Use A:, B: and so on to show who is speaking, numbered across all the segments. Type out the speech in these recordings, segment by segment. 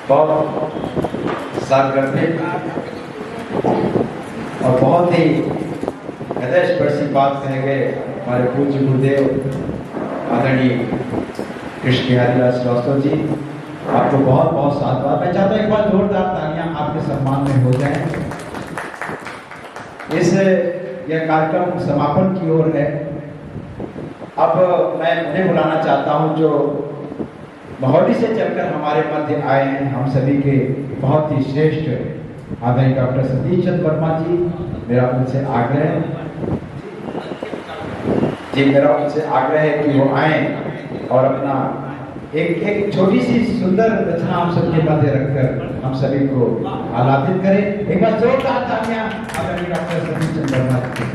A: बहुत सरगर्मी और बहुत ही हृदय स्पर्शी बात कहे गए हमारे पूज्य गुरुदेव आदरणीय कृष्ण बिहारी लाल श्रीवास्तव जी। आपको बहुत बहुत साधुवाद। मैं चाहता हूँ एक बार जोरदार तालियां आपके सम्मान में हो जाएं। यह कार्यक्रम समापन की ओर है। अब मैं उन्हें बुलाना चाहता हूं जो महोली से चलकर हमारे मध्य आए हैं, हम सभी के बहुत ही श्रेष्ठ आदरणीय डॉक्टर सतीश चंद्र वर्मा जी। मेरा उनसे आग्रह है कि वो आए और अपना एक छोटी सी सुंदर रचना हम सबके मध्य रखकर हम सभी को आह्लादित करें। एक बार जोरदार तालियां आदरणीय डॉक्टर सतीश चंद्र वर्मा जी।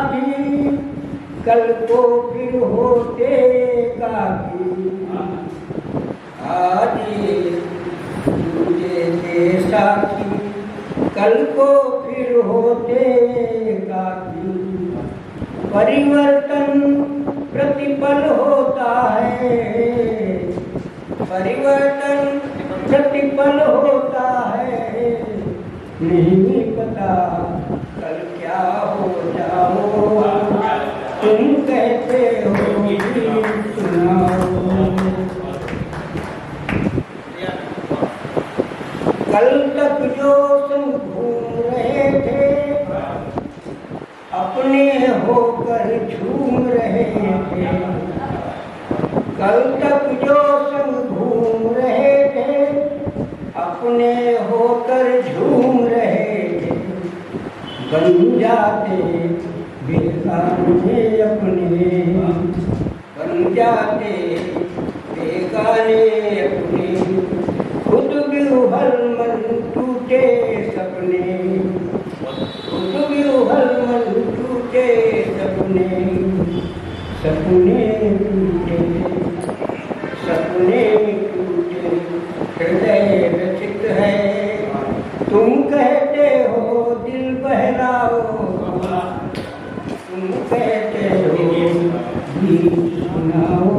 B: साथी कल को फिर होते काफी। आज दूजे के साथी कल को फिर होते काफी। परिवर्तन प्रतिपल होता है, परिवर्तन प्रतिपल होता है। नहीं पता कल क्या हो जाओ, तुम कहते हो सुनाओ। कल तक जो संग घूम रहे थे, अपने होकर झूम रहे थे। कल तक जो संग घूम रहे थे, अपने होकर झूम रहे थे। बन जाते बेगाने अपने, बन जाते बेगाने अपने। खुद भी उभल मन टूटे सपने, खुद भी उभल मन टूटे सपने। सपने टूटे, सपने टूटे, हृदय व्यथित है। तुम कहते हो दिल बहलाओ, तुम कहते हो गीत सुनाओ।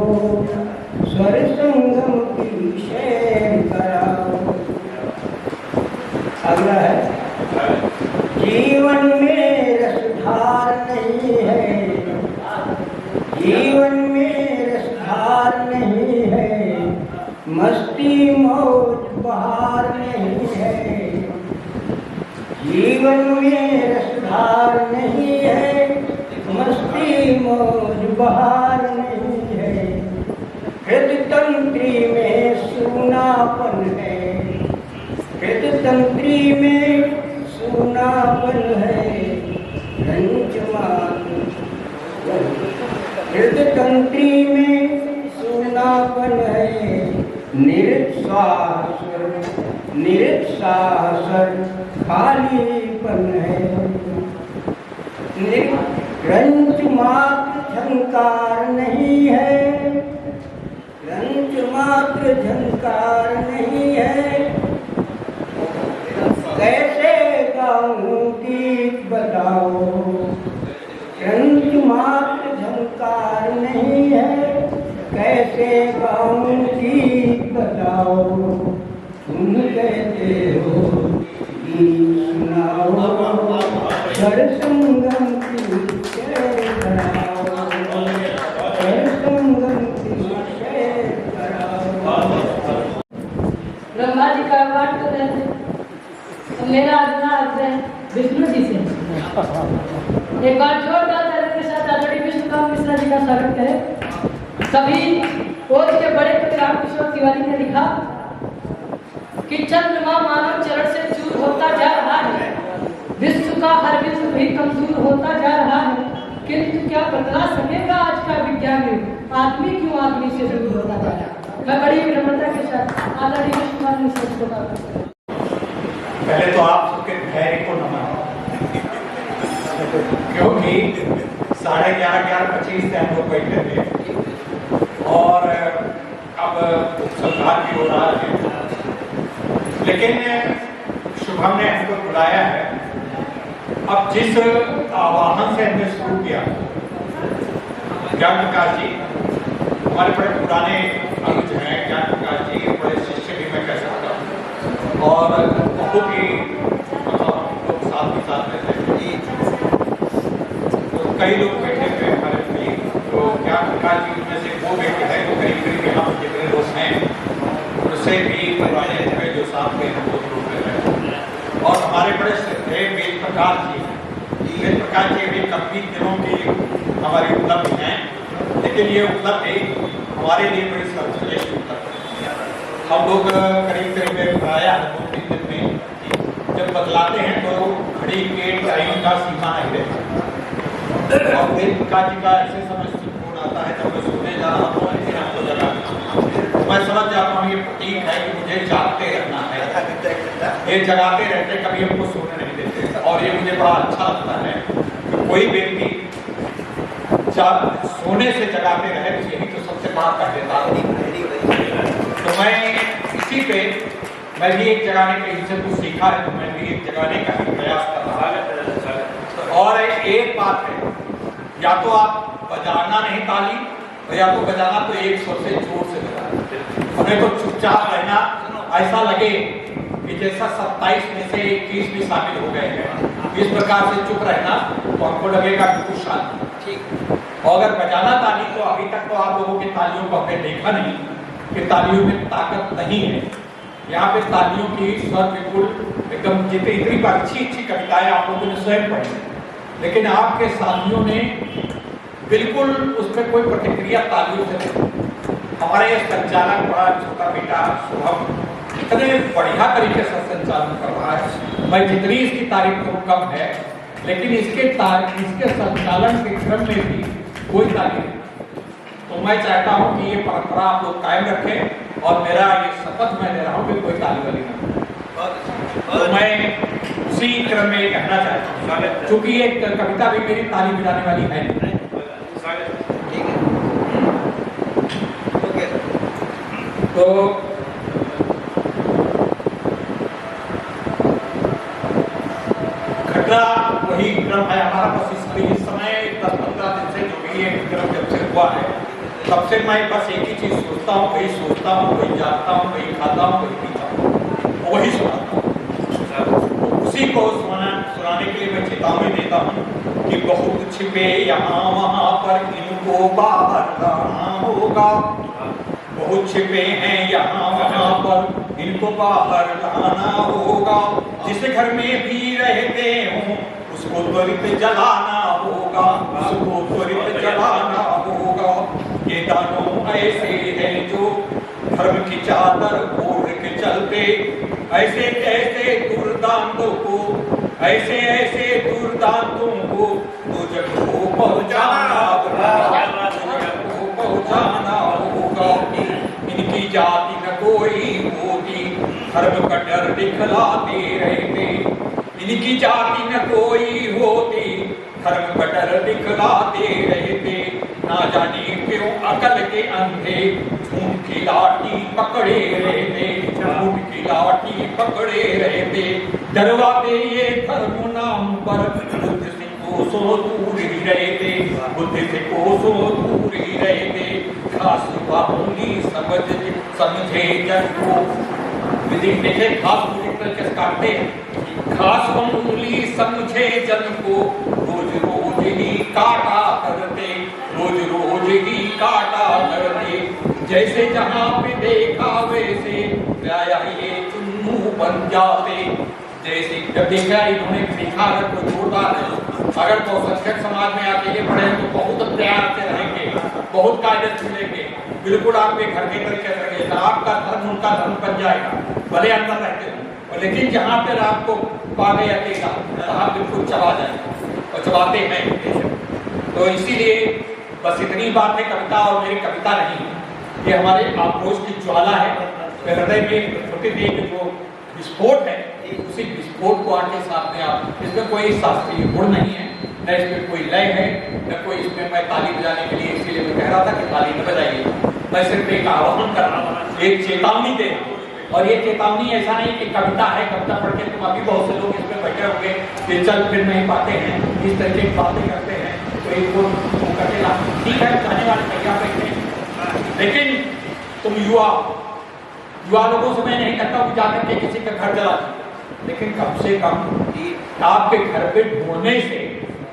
B: स्वर संगम की शेर कराओ। अगला है, जीवन में रसधार नहीं है, जीवन में रसधार नहीं है। मस्ती मौज बहार नहीं है, जीवन में रसधार नहीं है। मस्ती मौज बहार नहीं है। हृदय तंत्री में सूनापन है, हृदय तंत्री में सूनापन है। रंजमान हृदय तंत्री में सूनापन है। निरुत्साह निरुत्साह खालीपन है। रंज मात्र झंकार नहीं है, रंज मात्र झंकार नहीं है। कैसे गाऊं गीत बताओ, रंज मात्र झंकार नहीं है। कैसे गाऊं गीत बताओ, तुम कहते हो गीत सुनाओ। स्वर संगम की शेर कराओ, स्वर संगम की शेर कराओ।
C: ब्रह्मा जी का पाठ कर रहे थे, तो मेरा अगला आग्रह विष्णु जी से। एक बार जोरदार तालियों के साथ आदरणीय विष्णुकांत मिश्रा जी का स्वागत करें। सभी कोच के बड़े पुत्र रामकिशोर तिवारी ने लिखा कि चंद्रमा मानव चरण से चूर होता जा रहा है, विश्व का हर विश्व भी कमजोर होता जा रहा है। किंतु क्या बतला सकेगा आज का विज्ञान, आदमी क्यों आदमी से दूर होता जा रहा है। मैं बड़ी विनम्रता के साथ आदरणीय विष्णुकांत मिश्रा जी को बात करता हूं।
A: पहले तो आप सबके धैर्य को नमन, क्योंकि 11:30 से हम लोग बैठे थे और अब सरकार भी हो रहा है, लेकिन शुभम ने हमको बुलाया है। अब जिस आवाहन से हमने शुरू किया, ज्ञान प्रकाश जी हमारे बड़े पुराने अनुज हैं, ज्ञान प्रकाश जी बड़े शिष्य भी मैं कह सकता हूँ, और बहुत ही लोग साथ रहते हैं। तो कई लोग बैठे हुए हमारे करीब, तो ज्ञान प्रकाश जी उनमें से वो बैठे हैं जो करीब यहाँ पर जितने लोग हैं उनसे भी पुराने हैं जो साथ में हम लोग हैं। और हमारे बड़े श्रद्धेय वेद प्रकाश जी, वेद प्रकाश जी अभी काफी दिनों की हमारी उपलब्धि हैं, लेकिन ये उपलब्धि हमारे लिए बड़ी सर्वश्रेष्ठ उपलब्धि है। हम लोग करीब प्रायः 2-3 दिन में जब बदलाते हैं तो घड़ी के टाइम का सीमा नहीं रहता। और वेद प्रकाश जी का ऐसे समय फोन आता है जब मैं सोने जा रहा हूँ, फिर आपको जगा मैं समझ जाता हूँ ये प्रतीक है कि मुझे जागते रहना है। ये जगाते रहते, कभी हमको सोने नहीं देते। और ये मुझे बड़ा अच्छा लगता है कि कोई व्यक्ति
D: सोने से जगाते रहे, यही तो सबसे बड़ा कह देता हूँ। तो मैं इसी पे मैं भी एक जगाने के इनसे कुछ सीखा है, तो मैं भी एक जगाने का ही प्रयास कर रहा है। और एक बात है, या तो आप बजाना नहीं ताली, और या तो बजाना तो एक सुर से जोर से बजाना। हमें तो चुपचाप रहना, ऐसा लगे कि जैसा 27 में से 21 भी शामिल हो गए हैं, इस प्रकार से चुप रहना, तो हमको लगेगा बिल्कुल शांति। ठीक। और अगर बजाना ताली, तो अभी तक तो आप लोगों की तालियों को हमने देखा नहीं कि तालियों में ताकत नहीं है। यहाँ पे तालियों की स्वर बिल्कुल एकदम इतनी अच्छी कविताएं आप लोगों ने स्वयं पढ़ी, लेकिन आपके साथियों ने बिल्कुल उसमें कोई प्रतिक्रिया तालियों से नहीं। हमारे संचालक बड़ा छोटा बेटा शुभम इतने बढ़िया तरीके से संचालन कर रहा है, मैं जितनी इसकी तारीफ करूँ कम है, लेकिन इसके संचालन के क्रम में भी कोई तारीफ नहीं। तो मैं चाहता हूँ कि ये परंपरा आप लोग कायम रखें, और मेरा ये शपथ मैं ले रहा हूँ कि कोई ताली वाली ना। तो मैं उसी क्रम में कहना चाहता हूँ, क्योंकि ये कविता भी मेरी ताली बजाने वाली है। तो घटना वही क्रम है हमारा, बस इस समय 10-15 दिन से जो भी ये क्रम जब से हुआ है, तब से मैं बस एक ही चीज सोचता हूँ, वही सोचता हूँ, वही जानता हूँ, वही खाता हूँ, वही पीता हूँ, वही सुनाता हूँ। उसी को सुनाने के लिए मैं चेतावनी देता हूँ कि बहुत छिपे यहाँ वहाँ पर इनको बाहर लाना होगा। बहुत छिपे हैं यहाँ वहाँ पर इनको बाहर लाना होगा। जिस घर में भी रहते हों उसको त्वरित जलाना होगा, उसको त्वरित जलाना होगा। ये दानों ऐसे हैं जो धर्म की चादर ओढ़ के चलते, ऐसे कैसे दुर्दांतों को, ऐसे ऐसे दुर्दांतों को तो जग को पहुंचाना होगा। इनकी जाति न कोई होती, धर्म का डर दिखलाते रहते। इनकी जाति न कोई होती, धर्म का डर दिखलाते रहते। ना जाने क्यों अकल के अंधे झूठ की लाठी पकड़े रहते, झूठ की लाठी पकड़े रहते। डरवाते ये धर्म नाम पर बुद्ध से कोसों दूर ही रहते, बुद्ध से कोसों दूर ही रहते। खास बाहुली समझे जन को, विधि देखे खास पूरी काटते हैं। खास बाहुली समझे जन को, रोज रोज ही काटा करते, रोज रोज ही काटा करते। जैसे जहाँ पे देखा वैसे ये चुन्नू बन जाते। जैसे जब देखा इन्होंने सीखा अगर कोई जोरदार है, अगर तो संस्कृत समाज में आके ये पढ़े तो बहुत प्यार से रहेंगे, बहुत कायदे से मिलेंगे, बिल्कुल आपके घर के तरीके से रहेगा। आपका धर्म उनका धर्म बन जाएगा, भले अंदर रहते हो, लेकिन जहाँ पर आपको पागे अकेगा वहाँ बिल्कुल चबा जाएगा, और चबाते हैं। तो इसीलिए बस इतनी बात है कविता, और मेरी कविता नहीं, ये हमारे आक्रोश की ज्वाला है। हृदय में छोटे देह जो विस्फोट है, उसी विस्फोट को आके साथ में आप, इसमें कोई शास्त्रीय गुण नहीं है, न इसमें कोई लय है, न कोई इसमें मैं ताली बजाने के लिए, इसीलिए मैं कह रहा था कि ताली न बजाइए। मैं सिर्फ एक आह्वान कर रहा हूँ, एक चेतावनी दे रहा हूँ। और ये चेतावनी ऐसा नहीं कि कविता है, कविता पढ़ के तुम अभी बहुत से लोग इसमें बैठे होंगे कि चल फिर नहीं पाते हैं, इस तरीके की बातें करते हैं, तो एक वो कटेला ठीक है, जाने वाले तैयार बैठे हैं। लेकिन तुम युवा लोगों से मैं नहीं कहता हूँ जाकर के किसी का घर जला, लेकिन कम से कम आपके घर पे ढोने से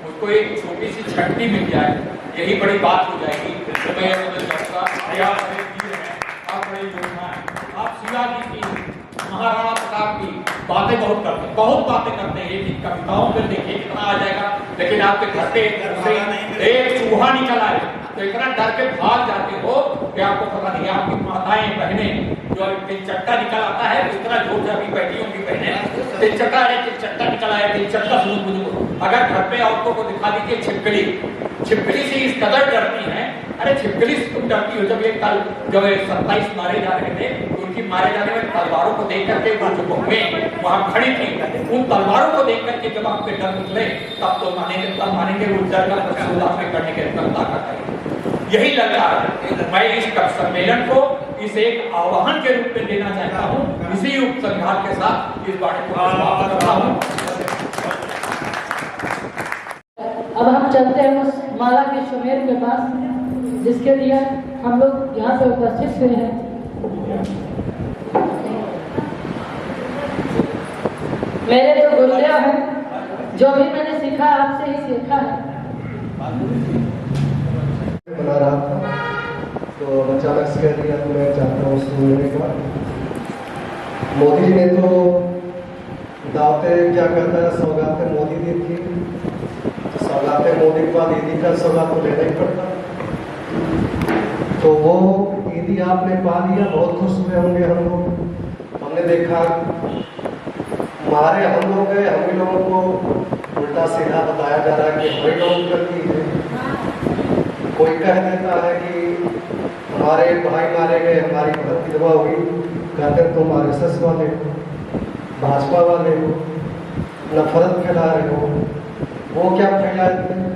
D: उसको एक छोटी सी छट्टी मिल जाए, यही बड़ी बात हो जाएगी। तो मैं समझ जाऊँगा आप बड़े वीर हैं, आप बड़े योद्धा हैं, आप शिवाजी की, महाराणा प्रताप की बातें बहुत करते हैं, बहुत बातें करते हैं। ये कविताओं में देखिए कितना आ जाएगा, लेकिन आपके घर पे एक चूहा निकल आए तो इतना डर के भाग जाते हो कि आपको पता नहीं। आपकी माताएं बहनें जो तिलचट्टा निकल आता है, तो इतना जोर से अभी बैठी होंगी बहनें, तिलचट्टा निकल आया, तिलचट्टा सुन मुझको। अगर घर पे औरतों को दिखा दीजिए छिपकली से इस कदर डरती हैं। अरे छिपकली से तुम डरती हो, जब 27 मारे जा रहे थे उनकी मारे जाने में तलवारों को देख करके वो जो बहुएं वहां खड़ी थी, उन तलवारों को देख करके जब आपके डर निकले तब मानेंगे वो डर का प्रत्युत्तर में करने के क्षमता का है। यही लगता है मैं इस सम्मेलन को इस एक आह्वान के रूप में देना चाहता हूँ। इसी उपसंहार के साथ इस बात को समाप्त करता हूँ।
C: अब हम चलते हैं उस माला के सुमेर के पास जिसके लिए हम लोग यहाँ पे उपस्थित हुए हैं। मेरे जो गुरुदेव हैं, जो भी मैंने सीखा आपसे ही सीखा है।
E: बना रहा था तो अचानक से कह दिया तो मैं चाहता हूँ सुनने का। मोदी जी ने तो दावतें क्या कहता है, सौगातें मोदी दी थी, तो सौगातें मोदी के बाद ईदी का सौगात तो लेना ही पड़ता। तो वो ईदी आपने पा लिया, बहुत खुश हुए होंगे हम लोग। हमने देखा मारे हम लोग गए, हम ही लोगों को उल्टा सीधा बताया जा रहा है कि हम ही लोगों करती है। कोई कह देता है कि हमारे भाई मारे गए, हमारी बहन विधवा हुई, कहते तुम RSS वाले हो, भाजपा वाले हो, नफरत फैला रहे हो। वो क्या फैलाते हैं?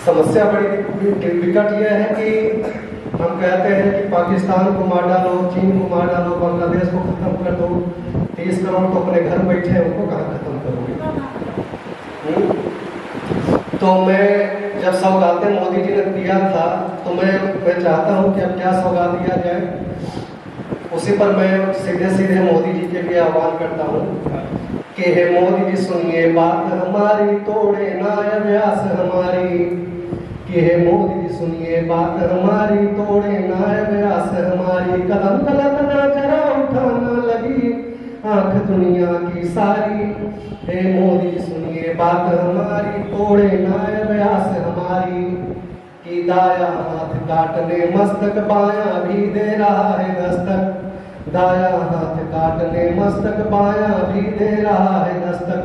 E: समस्या बड़ी विकट यह है कि हम कहते हैं कि पाकिस्तान को मार डालो, चीन को मार डालो, बांग्लादेश को खत्म कर दो। 30 करोड़ तो अपने घर बैठे हैं, उनको कहाँ खत्म करोगे? तो मैं जब सौगातें मोदी जी ने दिया था तो मैं चाहता हूं कि अब क्या सौगात दिया जाए, उसी पर मैं सीधे सीधे मोदी जी के लिए आह्वान करता हूं कि हे मोदी जी सुनिए बात हमारी, तोड़े ना अभ्यास हमारी। कि हे मोदी जी सुनिए बात हमारी, तोड़े ना अभ्यास हमारी। कदम गलत ना जरा उठाना लगी आंख दुनिया की सारी। हे मोदी जी सुनिए बात हमारी, तोड़े ना अभ्यास हमारी। कि दाया हाथ काटने मस्तक, बायां भी दे रहा है दस्तक। दाया हाथ काटने मस्तक, बायां भी दे रहा है दस्तक।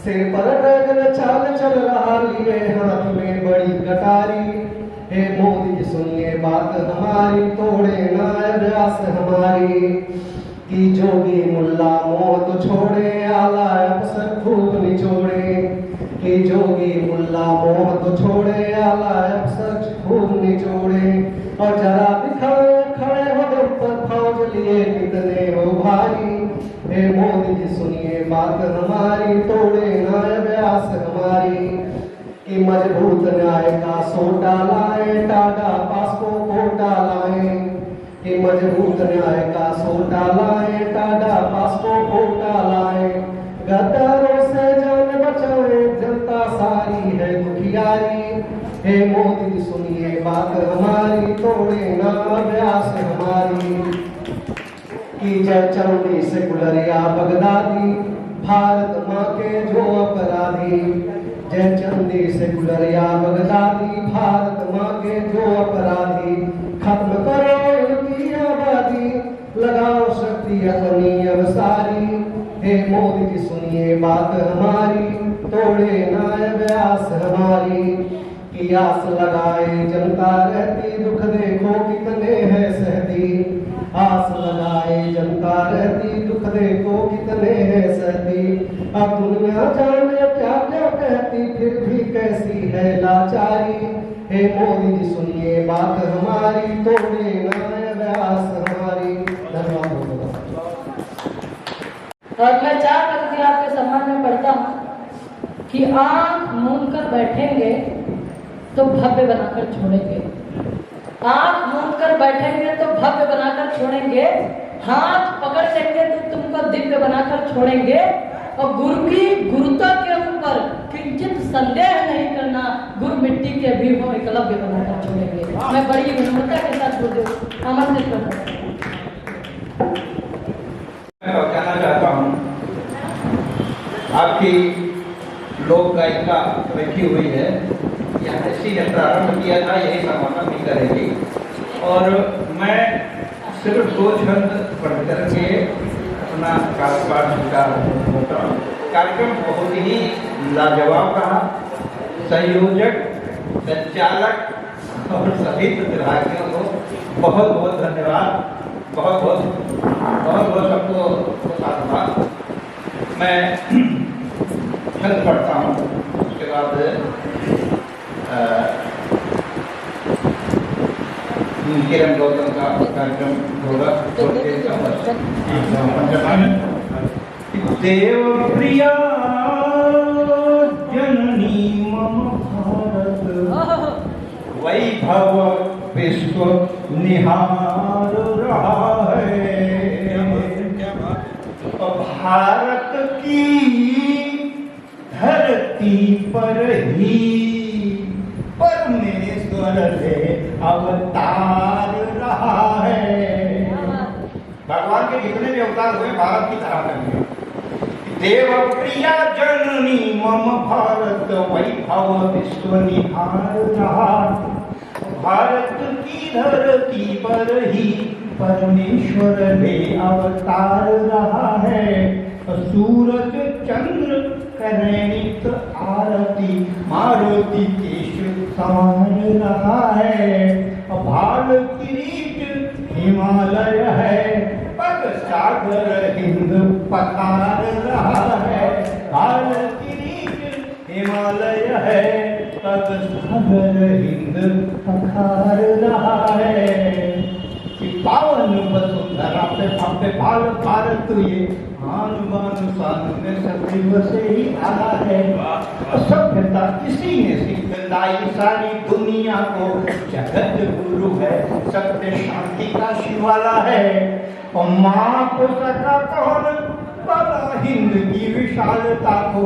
E: सिर पर ड्रैगन चाल चल रहा, लिए हाथ में बड़ी कटारी। हे मोदी जी सुनिए बात हमारी, तोड़े ना अभ्यास हमारी। कि जोगी मुल्ला मोह तो छोड़े, आला अफसर खूब निचोड़े। कि जोगी मुल्ला मोह तो छोड़े, आला अफसर खूब निचोड़े। और जरा दिखाए खड़े हो दम पर फौज लिए कितने हो भाई। हे मोदी जी सुनिए बात हमारी, तोड़े ना अभ्यास हमारी। कि मजबूत न्याय का सोटा लाए, टाटा पास को कोटा लाए। कि मजबूत न्याय का सोटा लाए, टाटा पास को कोटा लाए। गद्दारों से जान बचाए, जनता सारी है दुखियारी। हे मोदी जी सुनिए बात हमारी, तोड़े ना अभ्यास हमारी। कि जय चंदी सेकुलरिया बगदादी, भारत माँ के जो अपराधी। जय चंदी सेकुलरिया बगदादी, भारत माँ के जो अपराधी। खत्म करो इनकी आबादी, लगाओ शक्ति अपनी अब सारी। हे मोदी जी सुनिए बात हमारी, तोड़े ना अभ्यास हमारी। कि आस लगाए जनता रहती, दुख देखो कितने हैं सहती। आस लगाए जनता रहती, दुख देखो कितने हैं सहती। अब दुनिया जाने क्या क्या कहती, फिर भी कैसी है लाचारी। हे मोदी जी सुनिए बात हमारी, तोड़े ना अभ्यास हमारी। धन्यवाद।
C: और मैं 4 पंक्ति आपके सम्मान में पढ़ता हूँ कि आंख मूंद कर बैठेंगे तो भव्य बनाकर छोड़ेंगे। आंख मूंद कर बैठेंगे तो भव्य बनाकर छोड़ेंगे। हाथ पकड़ लेंगे तो तुमको दिव्य बनाकर छोड़ेंगे। और गुरु की गुरुता के ऊपर किंचित संदेह नहीं करना, गुरु मिट्टी के भी हो एकलव्य बनाकर छोड़ेंगे। मैं बड़ी विनम्रता के साथ गुरुदेव आमंत्रित करता हूँ।
A: मैं कहना चाहता हूँ आपकी लोक गायिका बैठी हुई है, यहाँ इसी ने प्रारंभ किया था, यही समापन भी करेगी। और मैं सिर्फ 2 छंद पढ़ करके अपना कारोबार स्वीकार होता हूँ। कार्यक्रम बहुत ही लाजवाब रहा। संयोजक, संचालक और सभी प्रतिभागियों को बहुत बहुत धन्यवाद। बहुत बहुत सबको साधुवाद। मैं छंद पढ़ता हूँ, उसके बाद किरण गौतम का कार्यक्रम होगा। देव प्रिया जननी मम भारत, वैभव विश्व निहार रहा है। भारत की धरती पर ही परमेश्वर से अवतार रहा है। भगवान के जितने भी अवतार हुए भारत की तरह करेंगे। देव प्रिया जननी मम भारत, वैभव विश्व निहार रहा। भारत की धरती पर ही परमेश्वर ने अवतार रहा है। सूरज चंद्र करेणित आरती, मारुति केश संवार रहा है। भाल किरीट हिमालय है, पग सागर हिंद पखार रहा है। भाल किरीट हिमालय है, पग सागर हिंद पखार रहा है। पावन वसुंधरा पे भव्य बाल भारत, ये आन बान शान में सदैव से ही आला है। सभ्यता इसी ने सिखलाई सारी दुनिया को, जगत गुरु है सत्य शांति का शिवाला है। और माँ को सका कौन बड़ा हिंद की विशालता को,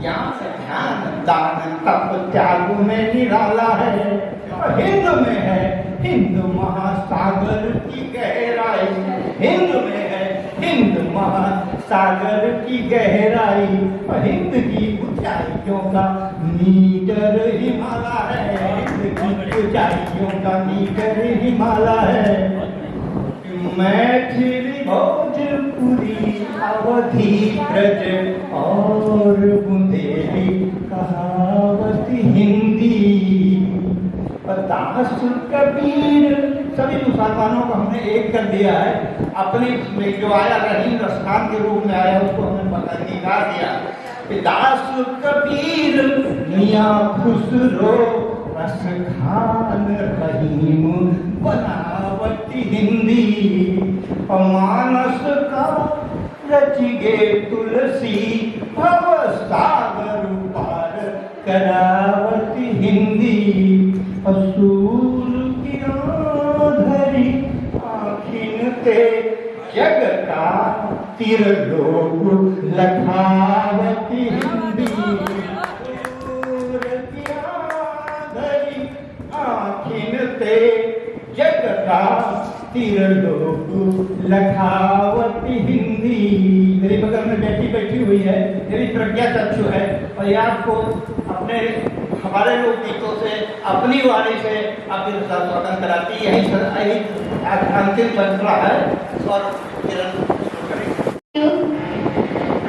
A: ज्ञान ध्यान दान तप त्याग में निराला है। हिंद में है हिंद महासागर की गहराई, हिंद में है हिंद महासागर की गहराई। हिंद की ऊंचाइयों का मीटर हिमालय है, हिंद की ऊंचाइयों का मीटर हिमालय है। मैथिली भोजपुरी अवधी ब्रज और बुंदेली कहावती हिंदी। दास कबीर सभी मुसलमानों को हमने एक कर दिया है। अपनी जो आया रहीम रसखान के रूप में आया उसको हमने निकाल दिया। दास कबीर मियाँ खुसरो रसखान रहीम बनावटी हिंदी। मानस का रचिगे तुलसी भव सागर पार करावती हिंदी। असूर की धरी आखिन ते जग का तिरलोक लखावती हिंदी। असूर की धरी आखिन ते जग का तिरलोक लखावती हिंदी। मेरे बगल में बैठी हुई है, मेरी प्रज्ञा चक्षु है, और ये आपको अपने हमारे लोक गीतों से अपनी वाणी से आपके साथ स्वतंत्र कराती। यही अंतिम फैसला है। और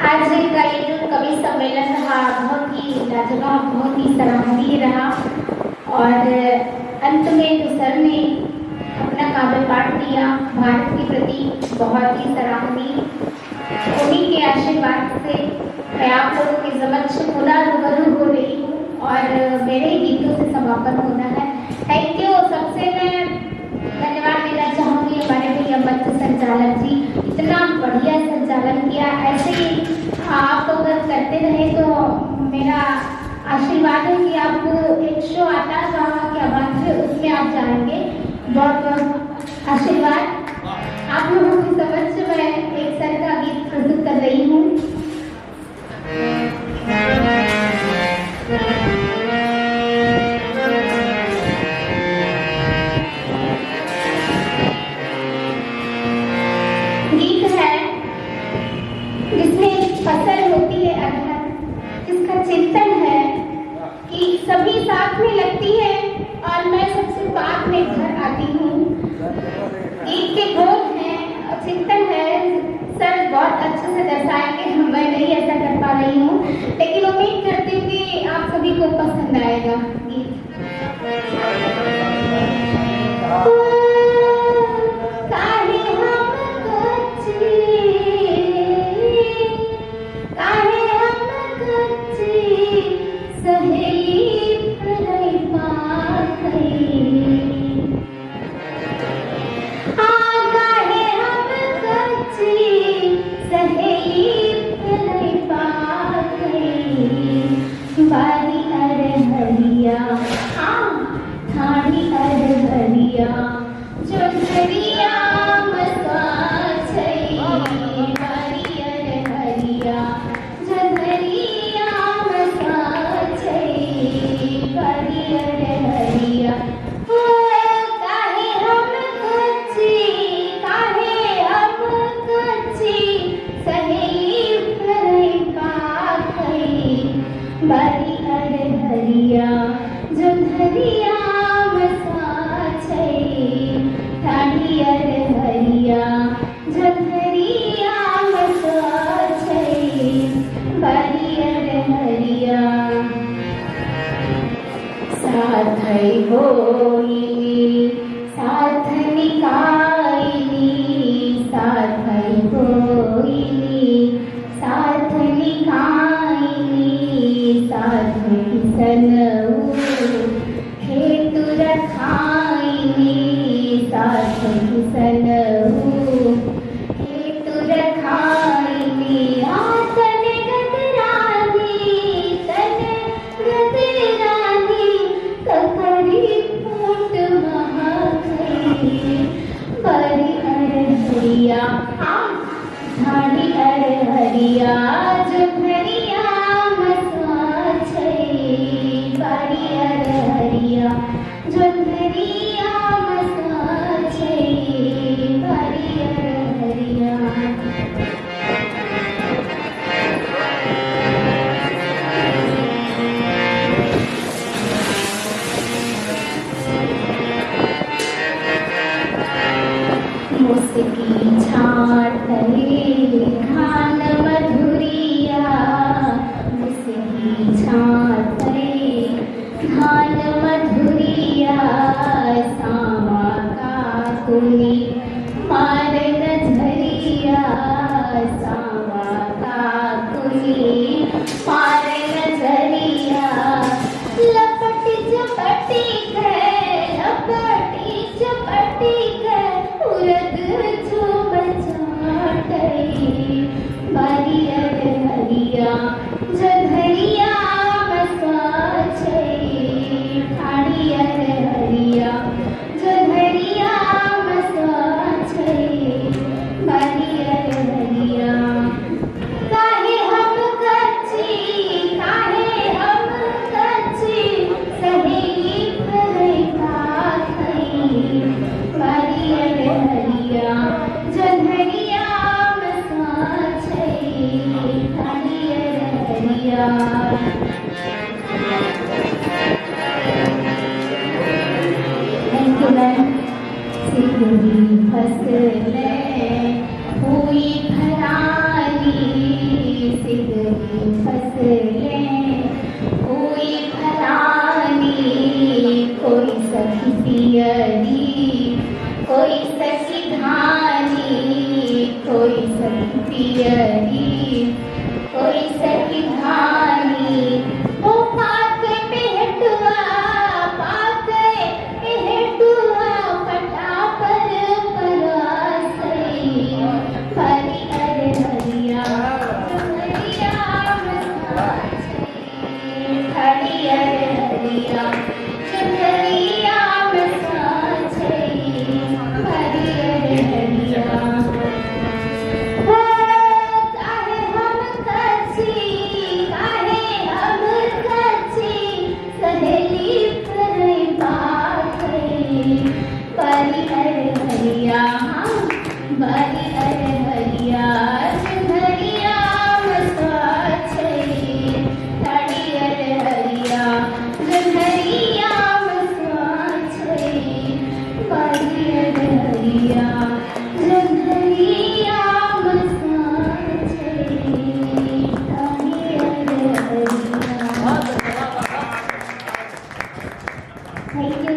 F: आज का ये जो कवि सम्मेलन रहा बहुत ही लाजवाब, बहुत ही सराहनीय रहा। और अंत में जो सर ने अपना काव्य पाठ दिया भारत के प्रति बहुत ही सराहनीय। उन्हीं के आशीर्वाद से मैं आप लोगों के समक्ष पुनः रूबरू हो रही हूँ और मेरे गीतों से समापन होना है। Thank you. सबसे मैं धन्यवाद देना चाहूँगी हमारे भैया मंच संचालक जी, इतना बढ़िया संचालन किया। ऐसे ही आप अगर करते रहे तो मेरा आशीर्वाद है कि आपको एक शो आता है वहाँ के आवाज से, उसमें आप जाएंगे। बहुत बहुत आशीर्वाद। आप लोगों की समझ मैं एक सर का गीत प्रस्तुत कर रही हूँ। गीत है जिसमें फसल होती है अरहर, जिसका चिंतन है कि सभी साथ में लगती है और मैं सबसे बाद में घर आती हूँ। गीत के बोल हैं, चिंतन है, सर बहुत अच्छे से दर्शाएंगे। मैं नहीं ऐसा कर पा रही हूँ, लेकिन उम्मीद करती हूँ कि आप सभी को पसंद आएगा गीत। काहे हम बारी अरहरिया हाँ ठाणी अरहरिया जो धरिया मसा छई बारी अरहरिया जो धरिया मसा छई बारी अरहरिया काहे हम कच्ची सहेली भरई पाखई बारी अरहरिया जो धरिया मसा छई ठाणी अरहरिया जो धरिया मसा छई बारी अरहरिया साथई होइली साथ निकाइली साथई होइली साथ निकाइली साथ किसनऊ हेतु रखाइली साथ किसनऊ हेतु रखाइली आसन गदरानी तन गदरानी ककरी फूट महाखई बारी अरहरिया ठाणी अरहरिया जो धरिया मसा छई बारी अरहरिया जो धरिया मसा छई बारी अरहरिया मुस्की छाटले धान मधुरिया मुस्की छाटले धान मधुरिया सामा काकुली मार नजरिया सामा काकुली मार नजरिया लपटी झपटी के लपटी झपटी के उरद जो बचाटई बारी अरहरिया जो धरिया मसा छई ठाणी अरहरिया जो धरिया मसा छई बारी अरहरिया काहे हम कच्ची सहेली भरई पाखई बारी अरहरिया जो धरिया मसा छई ठाणी अरहरिया थैंक यू मैम सिगरी फसले हुई भरानी सिगरी फसले हुई भरानी कोई सखी पियरी कोई सखी धानी कोई सखी पियरी कोई सखी धानी ओ पाके पेटुआ पटा पर परासई बारी अरहरिया धरिया मसा छई ठाणी अरहरिया जो धरिया मसा छई बारी अरहरिया काहे हम कच्ची सहेली भरई पाखई बारी अरहरिया बारी अरहरिया जो धरिया मसा छई ठाणी अरहरिया जो धरिया मसा छई बारी अरहरिया जो धरिया मसा छई ठाणी अरहरिया थैंक यू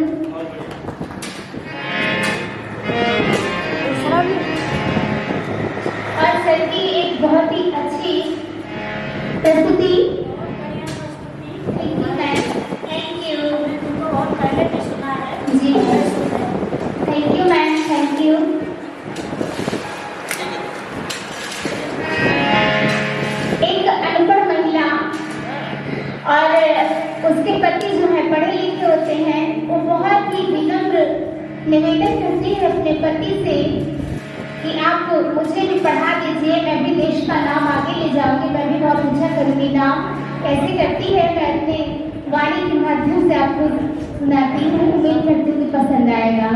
F: और सर की एक बहुत ही अच्छी प्रस्तुति thank you ma'am thank you तुमको बहुत पहले भी सुना है जी thank you ma'am thank you एक अनपढ़ महिला और उसके पति जो है पढ़े लिखे होते हैं, वो बहुत ही विनम्र निवेदन करती है अपने पति से कि आप मुझे भी पढ़ा दीजिए, मैं भी देश का नाम आगे ले जाऊंगी, मैं भी बहुत ऊंचा करूंगी नाम। कैसे करती है मैं अपने वाणी के माध्यम से आपको सुनाती हूँ। उम्मीद करती हूँ कि पसंद आएगा।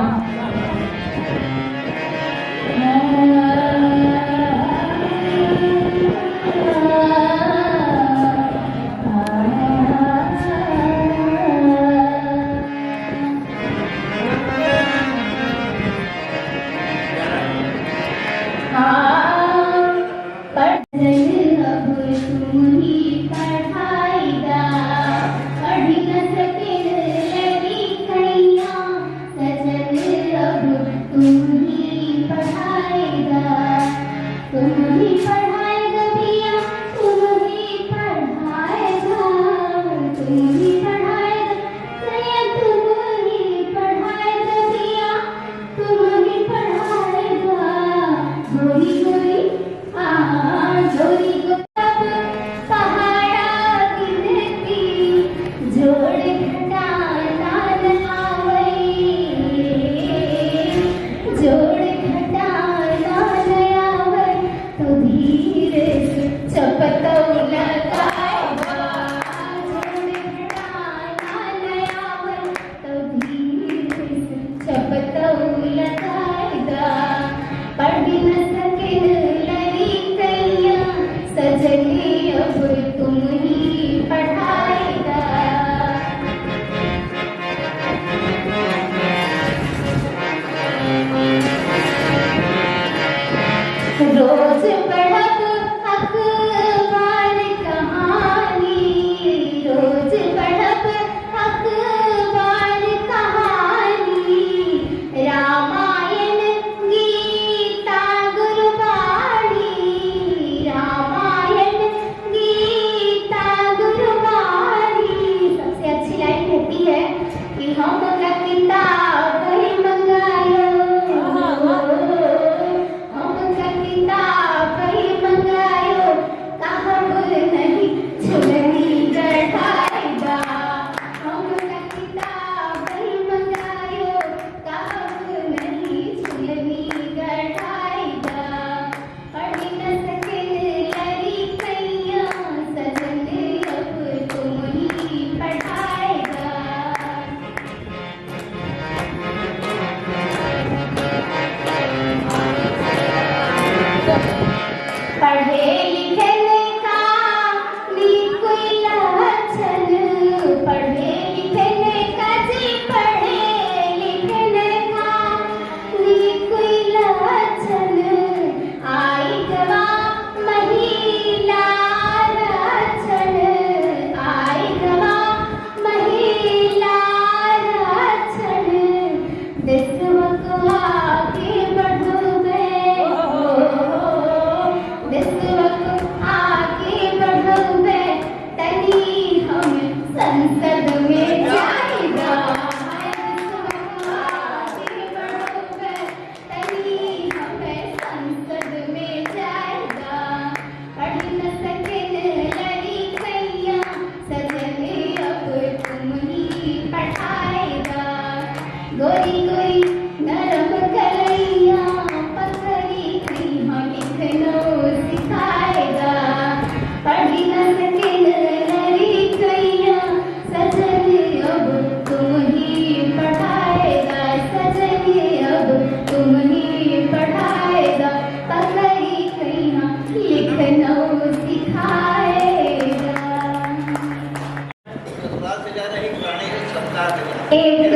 F: एक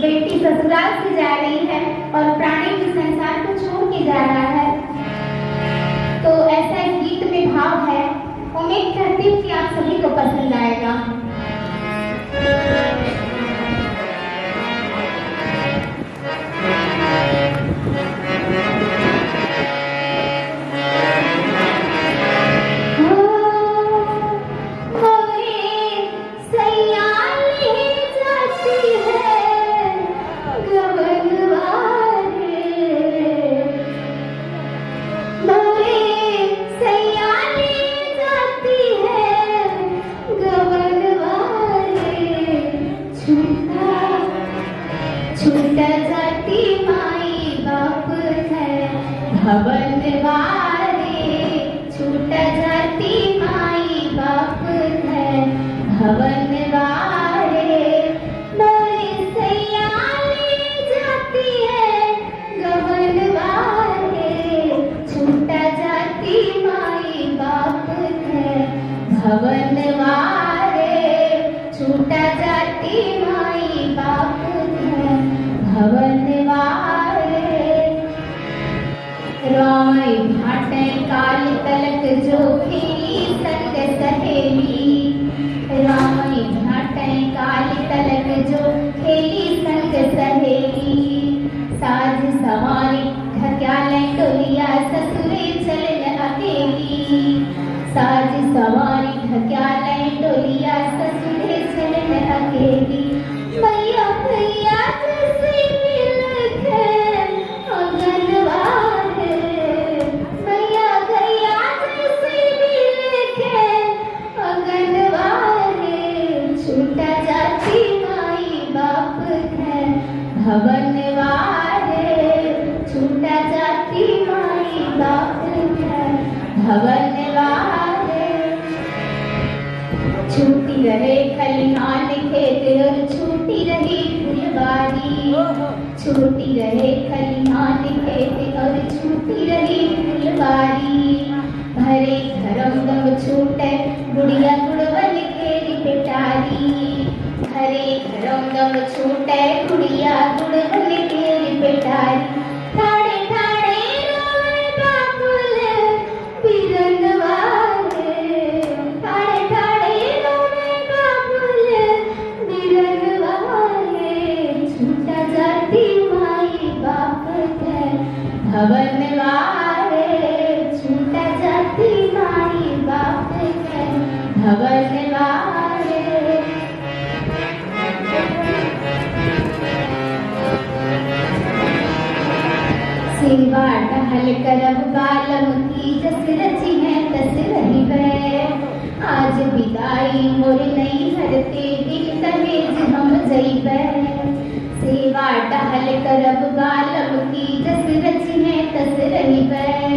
F: बेटी ससुराल से जा रही है और प्राणी के संसार को छोड़ के जा रहा है। तो ऐसा एक गीत में भाव है। उम्मीद करती हूँ कि आप सभी को पसंद आएगा।
G: गवन
F: भवन वारे मोरे सैया ले जाती है गवन वारे छूटा जाती माई बाप है भवन वारे छूटा जाती माई बाप है भवन वारे राय भाटे काल तलक जो खेली संग सहेली राय भाटे काल तलक जो खेली संग सहेली साज सवारी ढक्याले डोलिया ससुरे चलन अकेली साज सवारी ढक्याले डोलिया ससुरे चलन अकेली मैया भैया जैसे मिलके आंगनवार मैया गैया जैसे मिलके आंगनवार छूटा जाती माई बाप है भवन वारे छूटा जाती माई बाप है भवन वारे छूटी रहे खलिहान खेत और छूटी रही फुलवारी छूटी रहे खलिहान खेत और छूटी रही फुलवारी भरे धर्म दम छूटे गुड़िया गुड़वन केरी पिटारी भरे धर्म दम छूटे गुड़िया गुड़वन केरी पिटारी ठाणे ठाणे रोए बाबुल पिरन वारे ठाणे ठाणे रोए बाबुल पिरन वारे छूटा जाती माई बाप है भवन वारे छूटा जाती माई बाप है भवन वारे सेवा टहल करब बालम की जस रची है तस रही गए आज विदाई मोर नहीं हरते दिन दहेज हम जइबे सेवा टहल करब बालम की जस रची है तस रही गए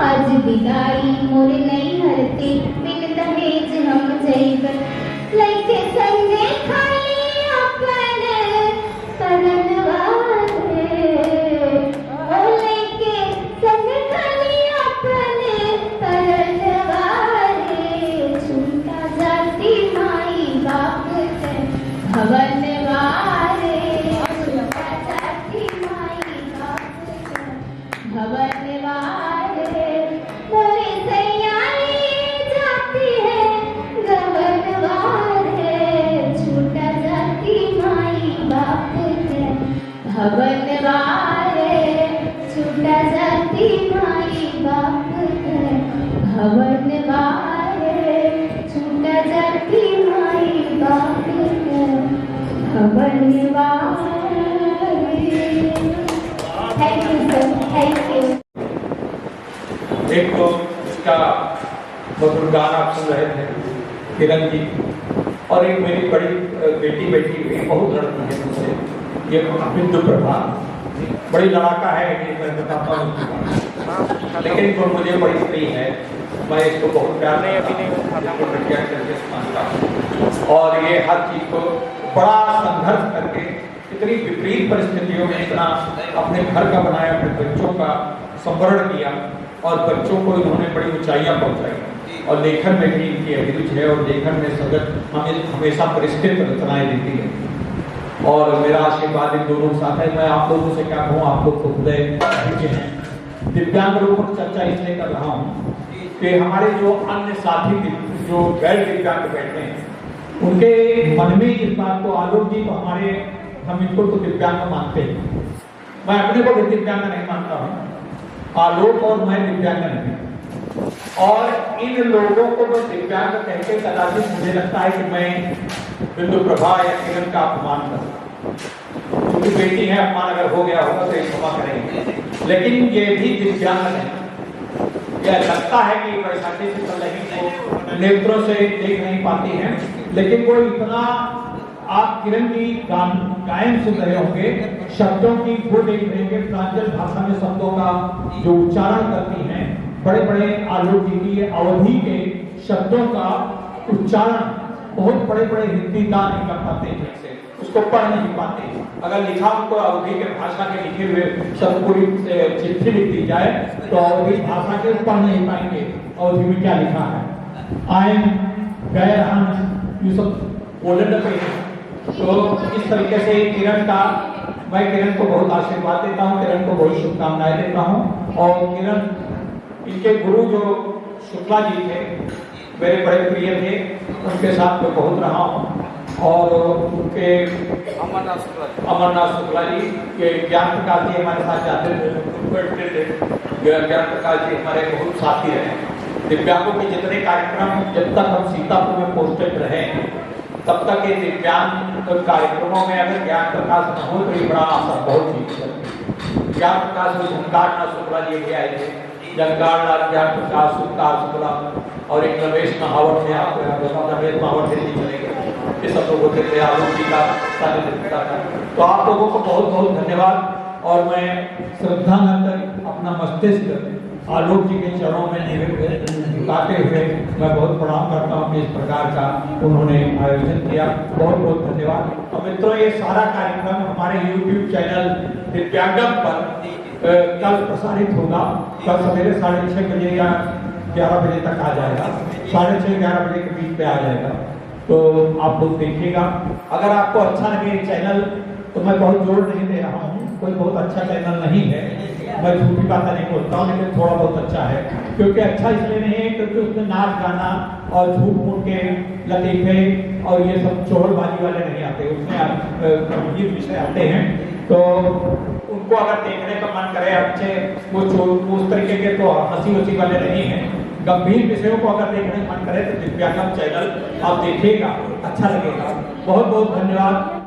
F: आज विदाई मोर नहीं हरते बिन दहेज हम जइबे लइके संगे खाली अपन परनवारे ओ लइके संग खाली अपन परनवारे छूटा जाती माई बाप है भवन वारे छूटा जाती माई बाप है भवन वारे मोरे सैया ले जाती है गवन वारे छूटा जाती माई बाप है भवन वारे छूटा जाती माई बाप है भवन वारे छूटा जाती माई बाप है भवन वारे thank you sir thank you
D: एक तो इसका मधुर गाना आप सुन रहे थे किरण जी और एक मेरी बड़ी बेटी हुई बहुत लड़की है मुझसे ये बिंदु प्रभा बड़ी लड़ाका है ये मैं बताता हूँ लेकिन जो मुझे बड़ी प्रिय है मैं इसको बहुत प्यार मानता हूँ और ये हर चीज को बड़ा संघर्ष करके इतनी विपरीत परिस्थितियों में इतना अपने घर का बनाया अपने बच्चों का संवरण किया और बच्चों को इन्होंने बड़ी ऊंचाइयां पहुंचाई और लेखन में भी इनकी अभिरुचि है और लेखन में संगत हमें हमेशा परिष्कृत रचनाएं देती है और मेरा आशीर्वाद इन दोनों के साथ है। मैं आप लोगों से क्या कहूँ, आप लोग तो हृदय हैं। दिव्यांग लोगों पर चर्चा इसलिए कर रहा हूँ कि हमारे जो अन्य साथी जो गैर दिव्यांग बैठे हैं उनके मन में इस बात को आलोक जी तो हमारे हम इनको तो दिव्यांग मानते हैं, मैं अपने को भी दिव्यांग नहीं मानता हूँ, आलोक और मैं दिव्यांग नहीं और इन लोगों को मैं दिव्यांग कहते कदाचित मुझे लगता है कि मैं बिंदु प्रभा या किरण का अपमान कर क्योंकि बेटी है, अपमान अगर हो गया होगा तो क्षमा करेंगे, लेकिन ये भी दिव्यांग है। यह लगता है कि वैशाली से चल रही को नेत्रों से देख नहीं पाती हैं, लेकिन वो इतना आप किरण की गायन सुन रहे होंगे, शब्दों की वो देख रहे होंगे, प्रांजल भाषा में शब्दों का जो उच्चारण करती हैं, बड़े बड़े आलोक जी की अवधि के शब्दों का उच्चारण बहुत बड़े बड़े हिंदी गा नहीं कर पाते ठीक से, उसको पढ़ नहीं पाते। अगर लिखा उनको अवधी के भाषा के लिखे हुए सब पूरी चिट्ठी लिख दी जाए तो अवधी भाषा के पढ़ नहीं पाएंगे अवधी में क्या लिखा है। आए गए हम ये सब बोलने पे। तो इस तरीके से किरण का, मैं किरण को बहुत आशीर्वाद देता हूँ, किरण को बहुत शुभकामनाएं देता हूँ। और किरण, इनके गुरु जो शुक्ला जी थे मेरे बड़े प्रिय थे, उनके साथ मैं बहुत रहा हूँ। और उनके अमरनाथ शुक्ला जी के ज्ञान प्रकाश जी हमारे साथ जाते थे, ज्ञान प्रकाश जी हमारे बहुत साथी रहे। दिव्यांगों के जितने कार्यक्रम जब तक हम सीतापुर में पोस्टेड रहे तब तक ये दिव्यांग कार्यक्रमों में अगर ज्ञान प्रकाश न हो तो ये बड़ा असर बहुत चीज। ज्ञान प्रकाश में झंकारनाथ शुक्ला जी भी आए थे, झंकारनाथ ज्ञान प्रकाश शुक्ला और एक रमेश महावत थे, रमेश महावत दिल्ली चले गए, ये सब लोग होते थे, आलोक जी का सानिध्य था। तो आप लोगों को बहुत बहुत धन्यवाद। और मैं श्रद्धा कर अपना मस्तिष्क आलोक जी के चरणों में झुकाते हुए मैं बहुत प्रणाम करता हूँ कि इस प्रकार का उन्होंने आयोजन किया। बहुत बहुत धन्यवाद। और मित्रों, ये सारा कार्यक्रम हमारे YouTube चैनल दिव्यांगम पर कल प्रसारित होगा। कल सवेरे 6:30 बजे या 11 बजे तक आ जाएगा, 6:30-11 बजे के बीच में आ जाएगा। तो आप लोग देखिएगा। अगर आपको अच्छा लगे चैनल तो मैं बहुत जोर नहीं दे रहा हूँ, कोई बहुत अच्छा चैनल नहीं है, मैं झूठी बातें नहीं बोलता हूँ, लेकिन थोड़ा बहुत अच्छा है। क्योंकि अच्छा इसलिए नहीं है क्योंकि उसमें नाच गाना और झूठ मूठ के लतीफे और ये सब चोरबाजी वाले नहीं आते, उसमें गंभीर विषय आते हैं। तो उनको अगर देखने का मन करे अच्छे वो उस तरीके के, तो हंसी वसी वाले नहीं है। गंभीर विषयों को अगर देखने का मन करे तो दिव्यांगम चैनल आप देखिएगा, अच्छा लगेगा। बहुत बहुत धन्यवाद।